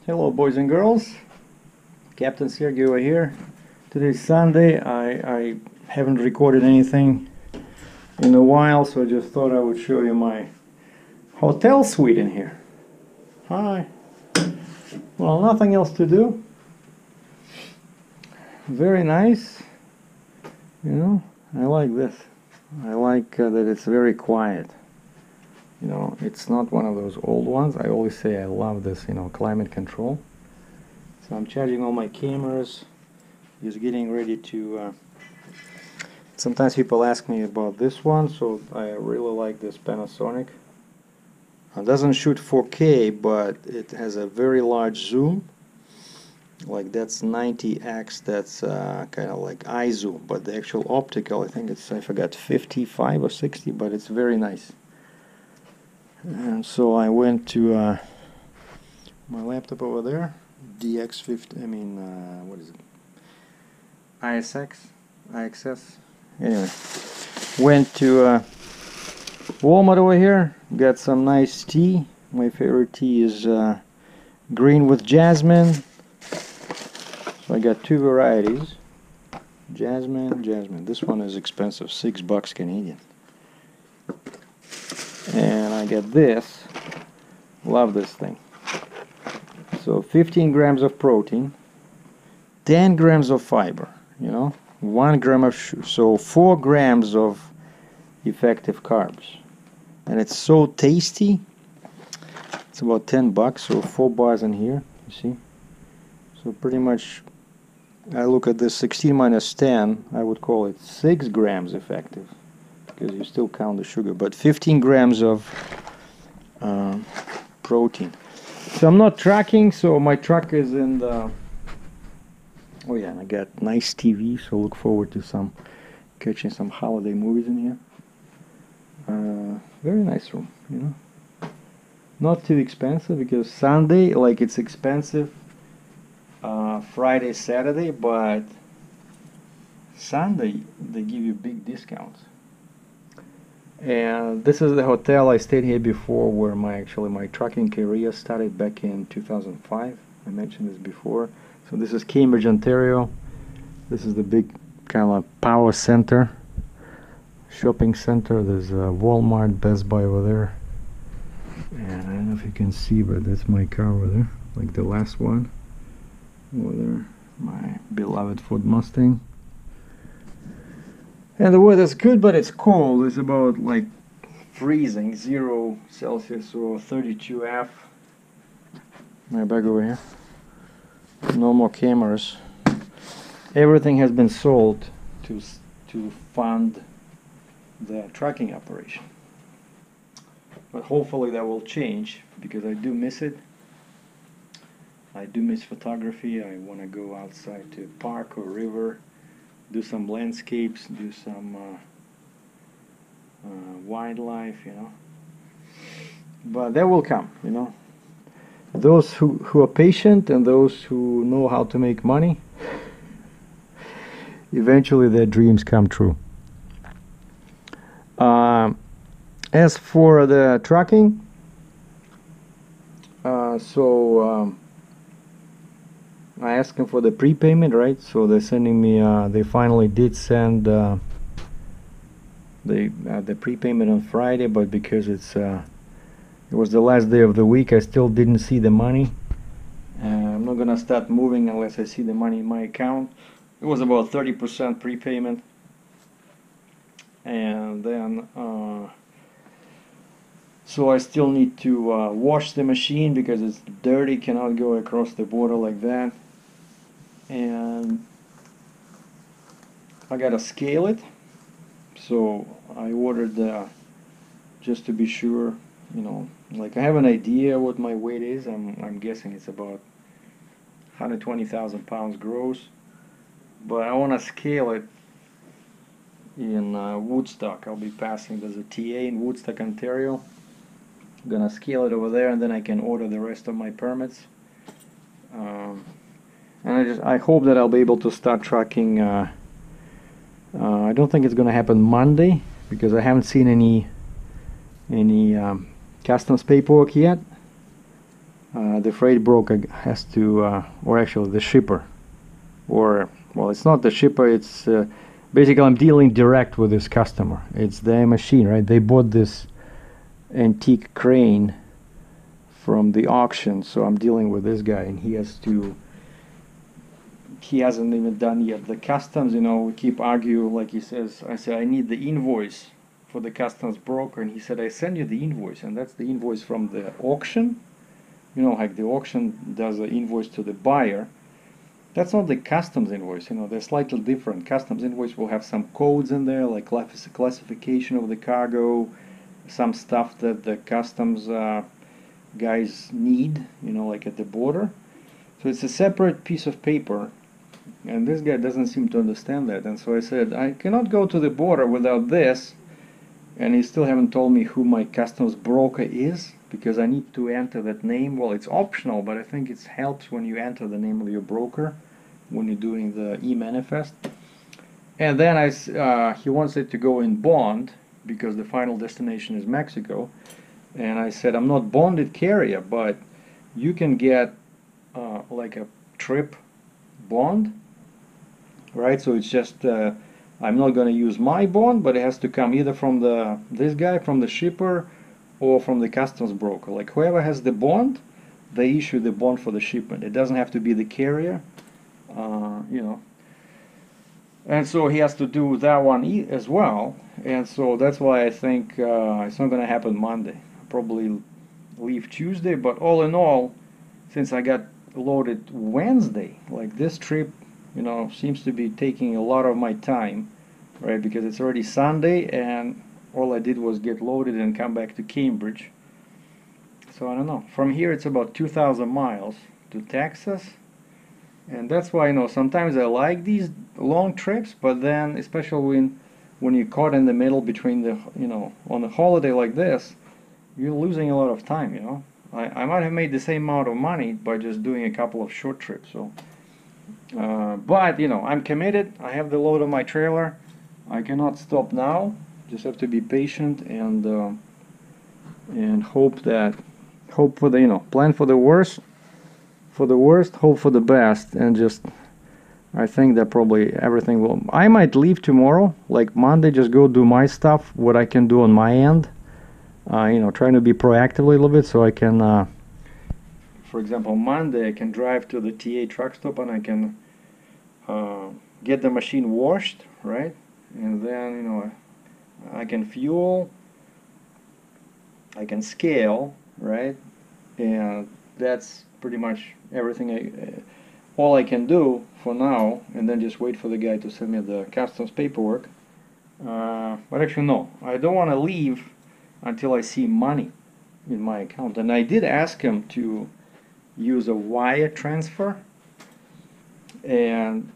Hello boys and girls, Captain Sergei over here. Today's Sunday. I haven't recorded anything in a while, so I just thought I would show you my hotel suite in here. Hi. Well, nothing else to do. Very nice. You know, I like this. I like that it's very quiet. You know, it's not one of those old ones. I always say I love this, you know, climate control. So I'm charging all my cameras, just getting ready to... Sometimes people ask me about this one, so I really like this Panasonic. It doesn't shoot 4K, but it has a very large zoom. Like that's 90x, that's kind of like eye zoom, but the actual optical, I think it's, I forgot, 55 or 60, but it's very nice. And so I went to my laptop over there, DX50, what is it? IXS. Anyway, went to Walmart over here, got some nice tea. My favorite tea is green with jasmine. So I got two varieties, jasmine. This one is expensive, $6 Canadian. And I get this, love this thing. So 15 grams of protein, 10 grams of fiber, you know, 1 gram of sugar, so 4 grams of effective carbs. And it's so tasty. It's about $10, so 4 bars in here, you see. So pretty much, I look at this 16 minus 10, I would call it 6 grams effective, because you still count the sugar, but 15 grams of protein. So I'm not tracking, so my truck is in the... Oh yeah, and I got nice TV, so look forward to catching some holiday movies in here. Very nice room, you know. Not too expensive, because Sunday, like, it's expensive Friday, Saturday, but Sunday they give you big discounts. And this is the hotel I stayed here before, where my trucking career started back in 2005. I mentioned this before. So this is Cambridge, Ontario. This is the big kind of power center, shopping center. There's a Walmart, Best Buy over there. And I don't know if you can see, but that's my car over there, like the last one over there, my beloved Ford Mustang. And the weather's good, but it's cold. It's about like freezing, 0 Celsius or 32 F. My bag over here. No more cameras. Everything has been sold to fund the trucking operation. But hopefully that will change, because I do miss it. I do miss photography. I want to go outside to a park or river, do some landscapes, do some wildlife, you know. But that will come, you know. Those who are patient and those who know how to make money, eventually their dreams come true. As for the trucking, I asked them for the prepayment, right? So they're sending me, they finally did send the prepayment on Friday, but because it was the last day of the week, I still didn't see the money. I'm not gonna start moving unless I see the money in my account. It was about 30% prepayment. And then, so I still need to wash the machine because it's dirty, cannot go across the border like that. And I gotta scale it, so I ordered just to be sure, you know, like I have an idea what my weight is. I'm guessing it's about 120,000 pounds gross, but I want to scale it in Woodstock. I'll be passing, there's a TA in Woodstock, Ontario. I'm gonna scale it over there, and then I can order the rest of my permits. And I hope that I'll be able to start tracking. I don't think it's going to happen Monday, because I haven't seen any customs paperwork yet. the freight broker has to, or actually the shipper, or, well, it's not the shipper, it's basically I'm dealing direct with this customer. It's their machine, right? They bought this antique crane from the auction, so I'm dealing with this guy, and he hasn't even done yet the customs. You know, we keep arguing, like he says, I say I need the invoice for the customs broker, and he said I send you the invoice, and that's the invoice from the auction. You know, like the auction does an invoice to the buyer. That's not the customs invoice. You know, they're slightly different. Customs invoice will have some codes in there, like classification of the cargo, some stuff that the customs guys need, you know, like at the border. So it's a separate piece of paper, and this guy doesn't seem to understand that. And so I said, I cannot go to the border without this, and he still haven't told me who my customs broker is, because I need to enter that name. Well, it's optional, but I think it helps when you enter the name of your broker when you're doing the e-manifest. And then he wants it to go in bond, because the final destination is Mexico. And I said, I'm not bonded carrier, but you can get like a trip bond, right? So it's just I'm not going to use my bond, but it has to come either from this guy, from the shipper, or from the customs broker. Like whoever has the bond, they issue the bond for the shipment. It doesn't have to be the carrier, you know. And so he has to do that one as well. And so that's why I think it's not going to happen Monday. I'll probably leave Tuesday, but all in all, since I got loaded Wednesday, like this trip, you know, seems to be taking a lot of my time, right? Because it's already Sunday, and all I did was get loaded and come back to Cambridge. So I don't know. From here it's about 2,000 miles to Texas, and that's why, you know, sometimes I like these long trips, but then especially when you're caught in the middle between the, you know, on a holiday like this, you're losing a lot of time, you know. I might have made the same amount of money by just doing a couple of short trips. So, but you know, I'm committed. I have the load on my trailer. I cannot stop now. Just have to be patient and hope for the, you know, plan for the worst, hope for the best, and just I think that probably everything will. I might leave tomorrow, like Monday, just go do my stuff, what I can do on my end. You know, trying to be proactive a little bit, so I can, for example, Monday I can drive to the TA truck stop and I can get the machine washed, right? And then, you know, I can fuel, I can scale, right? And that's pretty much everything, all I can do for now, and then just wait for the guy to send me the customs paperwork. But actually, no, I don't want to leave until I see money in my account. And I did ask him to use a wire transfer, and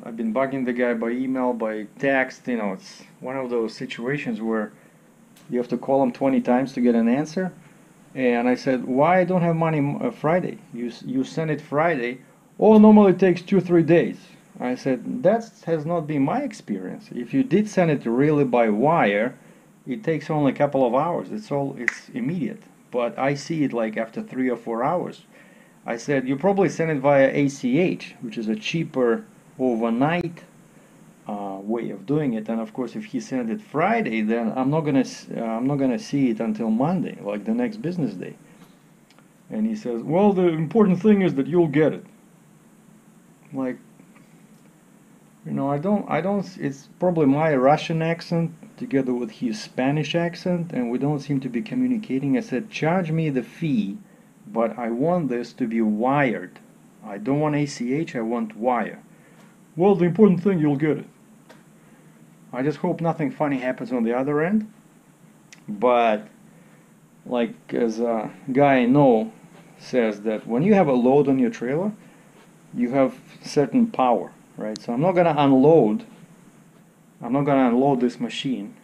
I've been bugging the guy by email, by text. You know, it's one of those situations where you have to call him 20 times to get an answer. And I said, why I don't have money Friday? You send it Friday. Oh, normally it takes 2-3 days. I said, that has not been my experience. If you did send it really by wire, it takes only a couple of hours. It's immediate. But I see it like after 3 or 4 hours. I said, you probably send it via ACH, which is a cheaper overnight way of doing it. And of course, if he sent it Friday, then I'm not gonna see it until Monday, like the next business day. And he says, well, the important thing is that you'll get it. Like, you know, I don't, it's probably my Russian accent together with his Spanish accent, and we don't seem to be communicating. I said, charge me the fee, but I want this to be wired. I don't want ACH, I want wire. Well, the important thing, you'll get it. I just hope nothing funny happens on the other end. But, like, as a guy I know says, that when you have a load on your trailer, you have certain power, right? So I'm not gonna unload this machine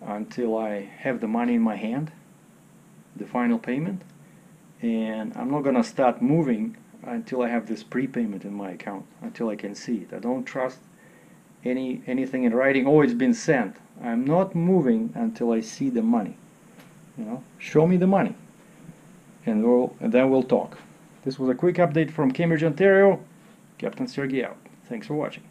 until I have the money in my hand, the final payment, and I'm not gonna start moving until I have this prepayment in my account, until I can see it. I don't trust anything in writing. Oh, it's been sent. I'm not moving until I see the money. You know, show me the money. and then we'll talk. This was a quick update from Cambridge, Ontario. Captain Sergei out. Thanks for watching.